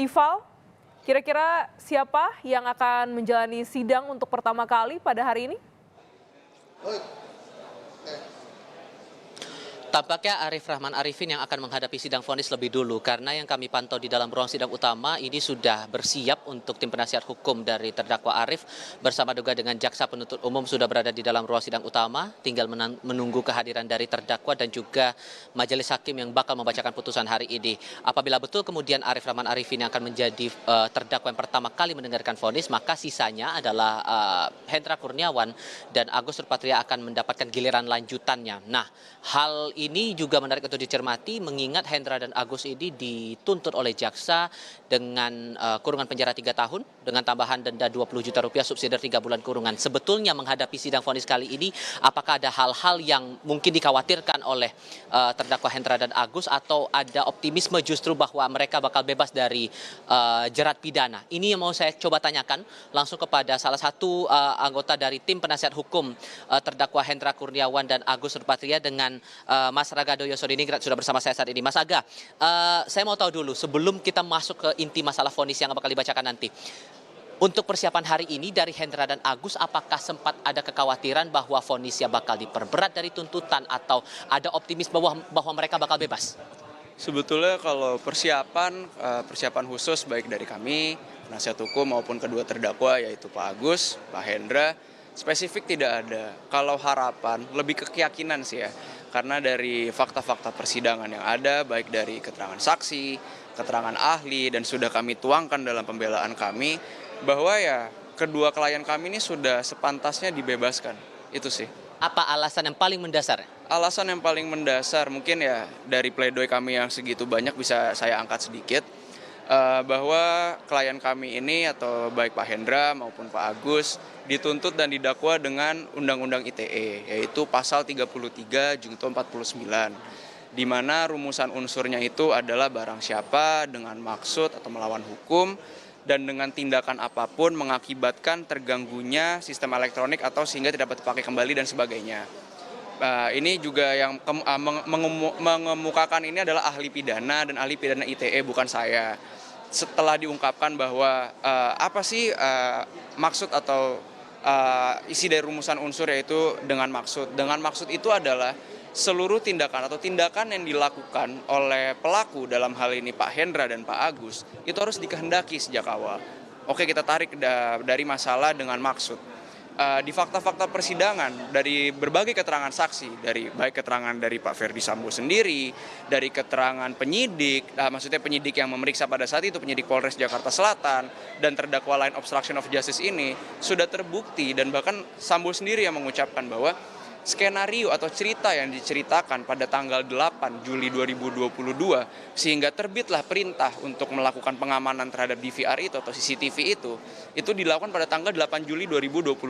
Tifal, kira-kira siapa yang akan menjalani sidang untuk pertama kali pada hari ini? Tampaknya Arif Rahman Arifin yang akan menghadapi sidang vonis lebih dulu karena yang kami pantau di dalam ruang sidang utama ini sudah bersiap untuk tim penasihat hukum dari terdakwa Arif bersama juga dengan jaksa penuntut umum sudah berada di dalam ruang sidang utama, tinggal menunggu kehadiran dari terdakwa dan juga majelis hakim yang bakal membacakan putusan hari ini. Apabila betul kemudian Arif Rahman Arifin yang akan menjadi terdakwa yang pertama kali mendengarkan vonis, maka sisanya adalah Hendra Kurniawan dan Agus Nurpatria akan mendapatkan giliran lanjutannya. Nah, hal ini juga menarik untuk dicermati mengingat Hendra dan Agus ini dituntut oleh jaksa dengan kurungan penjara 3 tahun dengan tambahan denda 20 juta rupiah subsidi 3 bulan kurungan. Sebetulnya menghadapi sidang vonis kali ini apakah ada hal-hal yang mungkin dikhawatirkan oleh terdakwa Hendra dan Agus atau ada optimisme justru bahwa mereka bakal bebas dari jerat pidana? Ini yang mau saya coba tanyakan langsung kepada salah satu anggota dari tim penasihat hukum terdakwa Hendra Kurniawan dan Agus Nurpatria dengan Mas Raga Doyosodiningrat sudah bersama saya saat ini. Mas Aga, saya mau tahu dulu sebelum kita masuk ke inti masalah vonis yang bakal dibacakan nanti. Untuk persiapan hari ini dari Hendra dan Agus, apakah sempat ada kekhawatiran bahwa vonisnya bakal diperberat dari tuntutan atau ada optimisme bahwa mereka bakal bebas? Sebetulnya kalau persiapan khusus baik dari kami, penasihat hukum maupun kedua terdakwa yaitu Pak Agus, Pak Hendra, spesifik tidak ada. Kalau harapan lebih ke keyakinan sih ya. Karena dari fakta-fakta persidangan yang ada, baik dari keterangan saksi, keterangan ahli, dan sudah kami tuangkan dalam pembelaan kami, bahwa ya kedua klien kami ini sudah sepantasnya dibebaskan. Itu sih. Apa alasan yang paling mendasar? Alasan yang paling mendasar mungkin ya dari pledoi kami yang segitu banyak bisa saya angkat sedikit. Bahwa klien kami ini atau baik Pak Hendra maupun Pak Agus dituntut dan didakwa dengan Undang-Undang ITE, yaitu pasal 33 junto 49, di mana rumusan unsurnya itu adalah barang siapa dengan maksud atau melawan hukum dan dengan tindakan apapun mengakibatkan terganggunya sistem elektronik atau sehingga tidak dapat dipakai kembali dan sebagainya. Ini juga yang mengemukakan ini adalah ahli pidana dan ahli pidana ITE, bukan saya. Setelah diungkapkan bahwa apa sih maksud atau isi dari rumusan unsur yaitu dengan maksud. Dengan maksud itu adalah seluruh tindakan atau tindakan yang dilakukan oleh pelaku dalam hal ini Pak Hendra dan Pak Agus itu harus dikehendaki sejak awal. Oke, kita tarik dari masalah dengan maksud. Di fakta-fakta persidangan dari berbagai keterangan saksi, dari baik keterangan dari Pak Ferdi Sambo sendiri, dari keterangan penyidik, maksudnya penyidik yang memeriksa pada saat itu penyidik Polres Jakarta Selatan dan terdakwa lain obstruction of justice ini sudah terbukti dan bahkan Sambo sendiri yang mengucapkan bahwa skenario atau cerita yang diceritakan pada tanggal 8 Juli 2022 sehingga terbitlah perintah untuk melakukan pengamanan terhadap DVR itu atau CCTV itu dilakukan pada tanggal 8 Juli 2022.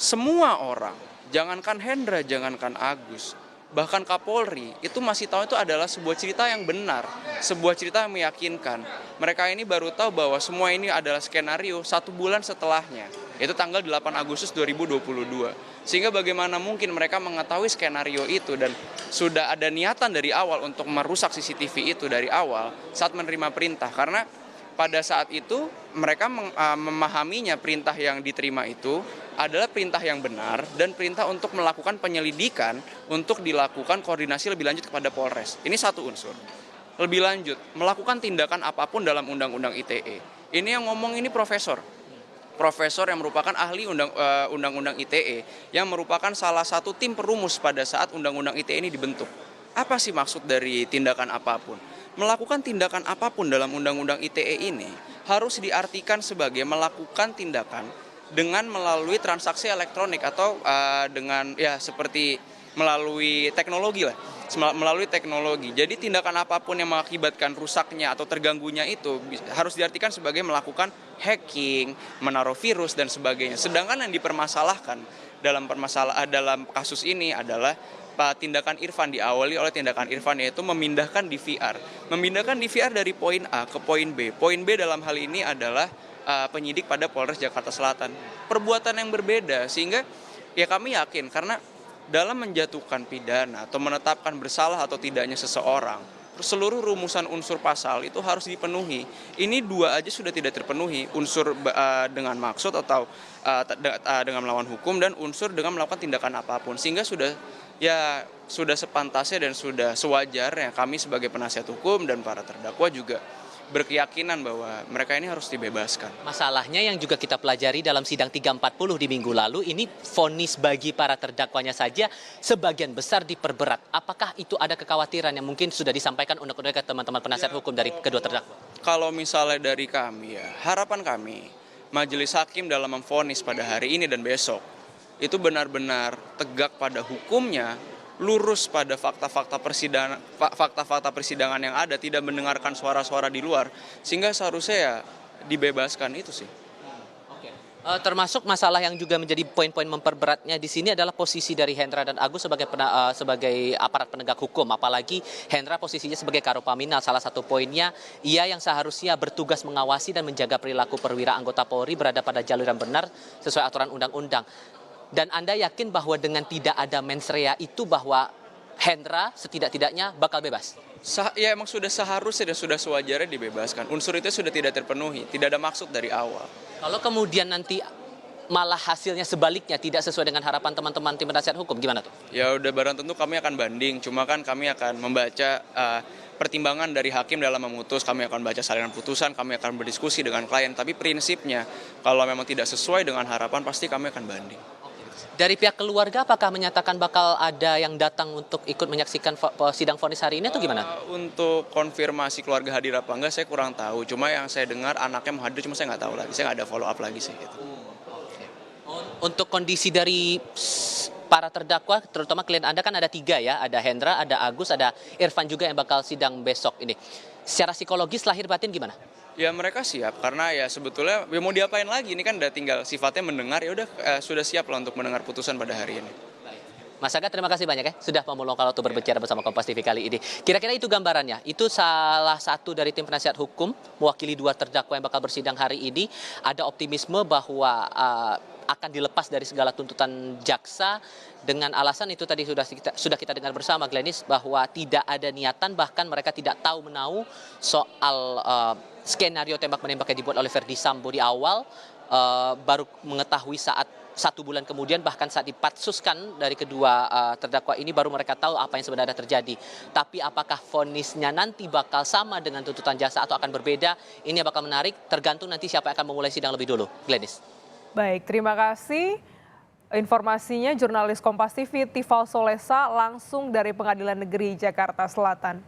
Semua orang, jangankan Hendra, jangankan Agus, bahkan Kapolri itu masih tahu itu adalah sebuah cerita yang benar, sebuah cerita yang meyakinkan. Mereka ini baru tahu bahwa semua ini adalah skenario 1 bulan setelahnya, yaitu tanggal 8 Agustus 2022. Sehingga bagaimana mungkin mereka mengetahui skenario itu dan sudah ada niatan dari awal untuk merusak CCTV itu dari awal saat menerima perintah. Karena pada saat itu mereka memahaminya perintah yang diterima itu adalah perintah yang benar dan perintah untuk melakukan penyelidikan untuk dilakukan koordinasi lebih lanjut kepada Polres. Ini satu unsur. Lebih lanjut, melakukan tindakan apapun dalam Undang-Undang ITE. Ini yang ngomong ini profesor yang merupakan ahli Undang-Undang ITE yang merupakan salah satu tim perumus pada saat Undang-Undang ITE ini dibentuk. Apa sih maksud dari tindakan apapun? Melakukan tindakan apapun dalam Undang-Undang ITE ini harus diartikan sebagai melakukan tindakan dengan melalui transaksi elektronik atau dengan ya seperti melalui teknologi lah. Melalui teknologi. Jadi tindakan apapun yang mengakibatkan rusaknya atau terganggunya itu harus diartikan sebagai melakukan hacking, menaruh virus dan sebagainya. Sedangkan yang dipermasalahkan dalam kasus ini adalah tindakan Irfan diawali oleh tindakan Irfan yaitu memindahkan DVR. Memindahkan DVR dari poin A ke poin B. Poin B dalam hal ini adalah penyidik pada Polres Jakarta Selatan. Perbuatan yang berbeda sehingga ya kami yakin karena dalam menjatuhkan pidana atau menetapkan bersalah atau tidaknya seseorang, seluruh rumusan unsur pasal itu harus dipenuhi. Ini 2 aja sudah tidak terpenuhi, unsur dengan maksud atau dengan melawan hukum dan unsur dengan melakukan tindakan apapun. Sehingga sudah sepantasnya dan sudah sewajarnya kami sebagai penasihat hukum dan para terdakwa juga berkeyakinan bahwa mereka ini harus dibebaskan. Masalahnya yang juga kita pelajari dalam sidang 340 di minggu lalu, ini vonis bagi para terdakwanya saja sebagian besar diperberat. Apakah itu ada kekhawatiran yang mungkin sudah disampaikan unek-unek ke teman-teman penasihat hukum dari kedua terdakwa? Kalau misalnya dari kami ya, harapan kami majelis hakim dalam memvonis pada hari ini dan besok itu benar-benar tegak pada hukumnya, lurus pada fakta-fakta persidangan yang ada, tidak mendengarkan suara-suara di luar, sehingga seharusnya ya dibebaskan itu sih. Termasuk masalah yang juga menjadi poin-poin memperberatnya di sini adalah posisi dari Hendra dan Agus sebagai aparat penegak hukum, apalagi Hendra posisinya sebagai Karopaminal. Salah satu poinnya, ia yang seharusnya bertugas mengawasi dan menjaga perilaku perwira anggota Polri berada pada jalur yang benar sesuai aturan undang-undang. Dan Anda yakin bahwa dengan tidak ada mens rea itu bahwa Hendra setidak-tidaknya bakal bebas? Ya emang sudah seharusnya dan sudah sewajarnya dibebaskan. Unsur itu sudah tidak terpenuhi, tidak ada maksud dari awal. Kalau kemudian nanti malah hasilnya sebaliknya tidak sesuai dengan harapan teman-teman tim penasihat hukum, gimana tuh? Ya udah barang tentu kami akan banding, cuma kan kami akan membaca pertimbangan dari hakim dalam memutus, kami akan baca salinan putusan, kami akan berdiskusi dengan klien, tapi prinsipnya kalau memang tidak sesuai dengan harapan pasti kami akan banding. Dari pihak keluarga apakah menyatakan bakal ada yang datang untuk ikut menyaksikan sidang vonis hari ini atau gimana? Untuk konfirmasi keluarga hadir apa enggak saya kurang tahu, cuma yang saya dengar anaknya mau hadir, cuma saya nggak tahu lagi, saya nggak ada follow up lagi sih gitu. Untuk kondisi dari para terdakwa, terutama klien Anda kan ada 3 ya, ada Hendra, ada Agus, ada Irfan juga yang bakal sidang besok ini. Secara psikologis lahir batin gimana? Ya mereka siap karena ya sebetulnya ya mau diapain lagi, ini kan udah tinggal sifatnya mendengar, ya udah sudah siap lah untuk mendengar putusan pada hari ini. Mas Aga, terima kasih banyak ya sudah mau meluangkan waktu berbicara bersama Kompas TV kali ini. Kira-kira itu gambarannya. Itu salah satu dari tim penasihat hukum mewakili 2 terdakwa yang bakal bersidang hari ini. Ada optimisme bahwa akan dilepas dari segala tuntutan jaksa dengan alasan itu tadi sudah kita dengar bersama, Glenis, bahwa tidak ada niatan, bahkan mereka tidak tahu menahu soal skenario tembak-menembak yang dibuat oleh Verdi Sambo di awal, baru mengetahui saat 1 bulan kemudian, bahkan saat dipatsuskan dari kedua terdakwa ini baru mereka tahu apa yang sebenarnya terjadi. Tapi apakah vonisnya nanti bakal sama dengan tuntutan jaksa atau akan berbeda, ini yang bakal menarik, tergantung nanti siapa yang akan memulai sidang lebih dulu. Glenis. Baik, terima kasih. Informasinya jurnalis Kompas TV Tifal Solesa langsung dari Pengadilan Negeri Jakarta Selatan.